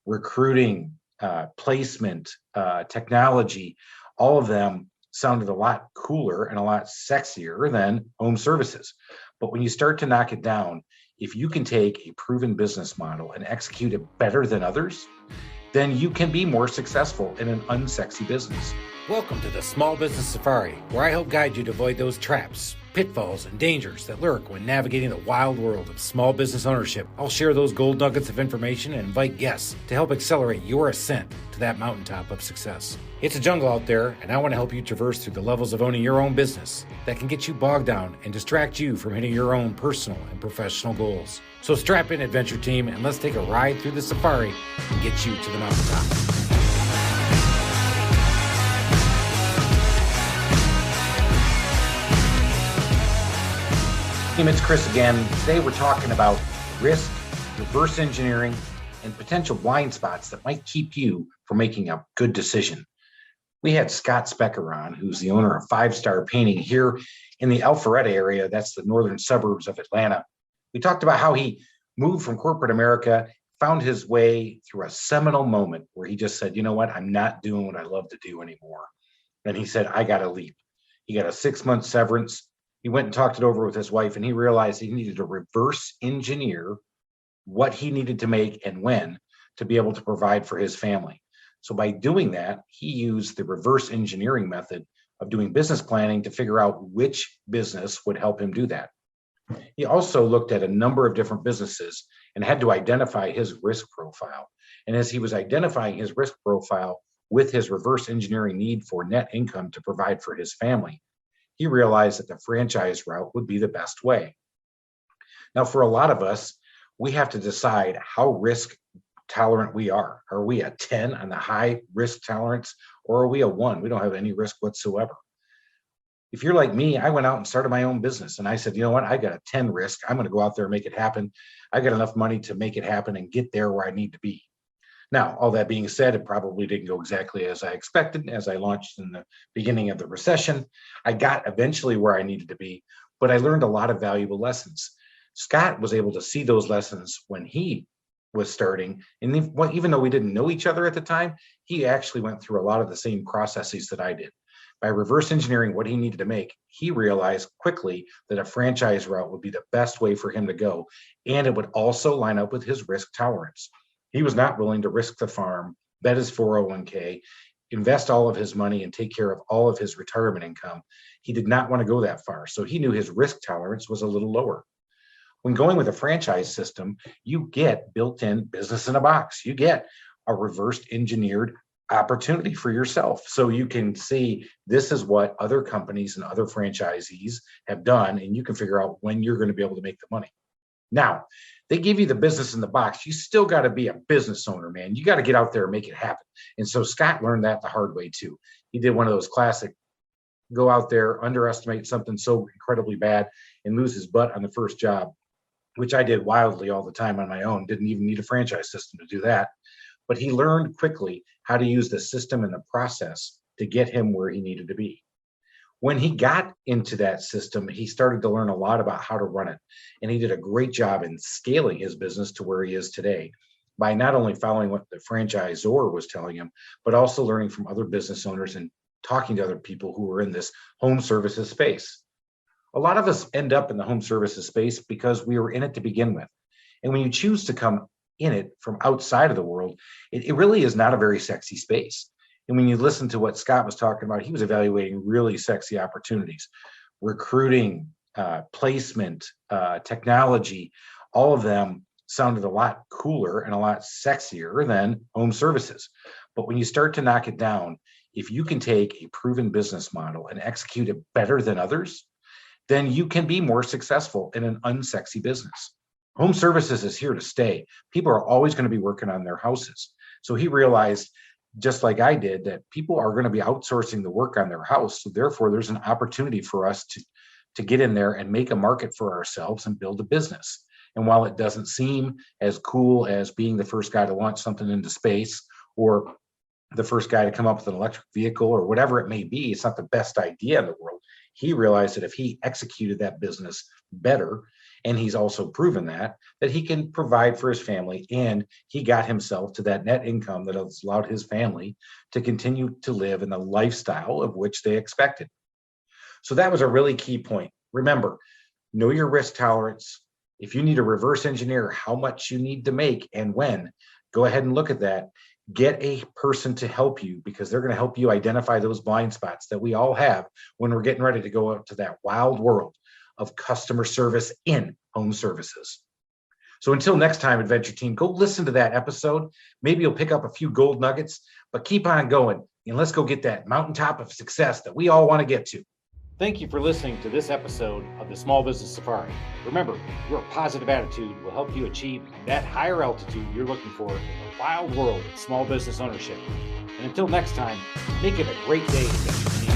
recruiting, placement, technology, all of them sounded a lot cooler and a lot sexier than home services. But when you start to knock it down, if you can take a proven business model and execute it better than others, then you can be more successful in an unsexy business. Welcome to the Small Business Safari, where I help guide you to avoid those traps, pitfalls, and dangers that lurk when navigating the wild world of small business ownership. I'll share those gold nuggets of information and invite guests to help accelerate your ascent to that mountaintop of success. It's a jungle out there, and I want to help you traverse through the levels of owning your own business that can get you bogged down and distract you from hitting your own personal and professional goals. So strap in, adventure team, and let's take a ride through the safari and get you to the mountaintop. It's Chris again. Today we're talking about risk, reverse engineering, and potential blind spots that might keep you from making a good decision. We had Scott Specker on, who's the owner of 5 Star Painting here in the Alpharetta area. That's the northern suburbs of Atlanta. We talked about how he moved from corporate America, found his way through a seminal moment where he just said, you know what, I'm not doing what I love to do anymore. And he said, I got to leap. He got a 6-month severance. He went and talked it over with his wife, and he realized he needed to reverse engineer what he needed to make and when to be able to provide for his family. So by doing that, he used the reverse engineering method of doing business planning to figure out which business would help him do that. He also looked at a number of different businesses and had to identify his risk profile. And as he was identifying his risk profile with his reverse engineering need for net income to provide for his family, he realized that the franchise route would be the best way. Now, for a lot of us, we have to decide how risk tolerant we are. Are we a 10 on the high risk tolerance, or are we a 1? We don't have any risk whatsoever. If you're like me, I went out and started my own business, and I said, you know what, I got a 10 risk. I'm going to go out there and make it happen. I got enough money to make it happen and get there where I need to be. Now, all that being said, it probably didn't go exactly as I expected. As I launched in the beginning of the recession, I got eventually where I needed to be, but I learned a lot of valuable lessons. Scott was able to see those lessons when he was starting. And even though we didn't know each other at the time, he actually went through a lot of the same processes that I did. By reverse engineering what he needed to make, he realized quickly that a franchise route would be the best way for him to go. And it would also line up with his risk tolerance. He was not willing to risk the farm, bet his 401k, invest all of his money, and take care of all of his retirement income. He did not want to go that far. So he knew his risk tolerance was a little lower. When going with a franchise system, you get built-in business in a box. You get a reversed engineered opportunity for yourself. So you can see this is what other companies and other franchisees have done, and you can figure out when you're going to be able to make the money. Now, they give you the business in the box. You still got to be a business owner, man. You got to get out there and make it happen. And so Scott learned that the hard way too. He did one of those classic, go out there, underestimate something so incredibly bad and lose his butt on the first job, which I did wildly all the time on my own. Didn't even need a franchise system to do that. But he learned quickly how to use the system and the process to get him where he needed to be. When he got into that system, he started to learn a lot about how to run it. And he did a great job in scaling his business to where he is today by not only following what the franchisor was telling him, but also learning from other business owners and talking to other people who were in this home services space. A lot of us end up in the home services space because we were in it to begin with. And when you choose to come in it from outside of the world, it really is not a very sexy space. And when you listen to what Scott was talking about, he was evaluating really sexy opportunities, recruiting, placement, technology, all of them sounded a lot cooler and a lot sexier than home services. But when you start to knock it down, if you can take a proven business model and execute it better than others, then you can be more successful in an unsexy business. Home services is here to stay. People are always going to be working on their houses. So he realized, just like I did, that people are going to be outsourcing the work on their house. So therefore, there's an opportunity for us to get in there and make a market for ourselves and build a business. And while it doesn't seem as cool as being the first guy to launch something into space or the first guy to come up with an electric vehicle or whatever it may be, it's not the best idea in the world. He realized that if he executed that business better And he's also proven that he can provide for his family, and he got himself to that net income that has allowed his family to continue to live in the lifestyle of which they expected. So that was a really key point. Remember, know your risk tolerance. If you need to reverse engineer how much you need to make and when, go ahead and look at that. Get a person to help you, because they're going to help you identify those blind spots that we all have when we're getting ready to go out to that wild world of customer service in home services. So until next time, Adventure Team, go listen to that episode. Maybe you'll pick up a few gold nuggets, but keep on going and let's go get that mountaintop of success that we all want to get to. Thank you for listening to this episode of the Small Business Safari. Remember, your positive attitude will help you achieve that higher altitude you're looking for in the wild world of small business ownership. And until next time, make it a great day, Adventure Team.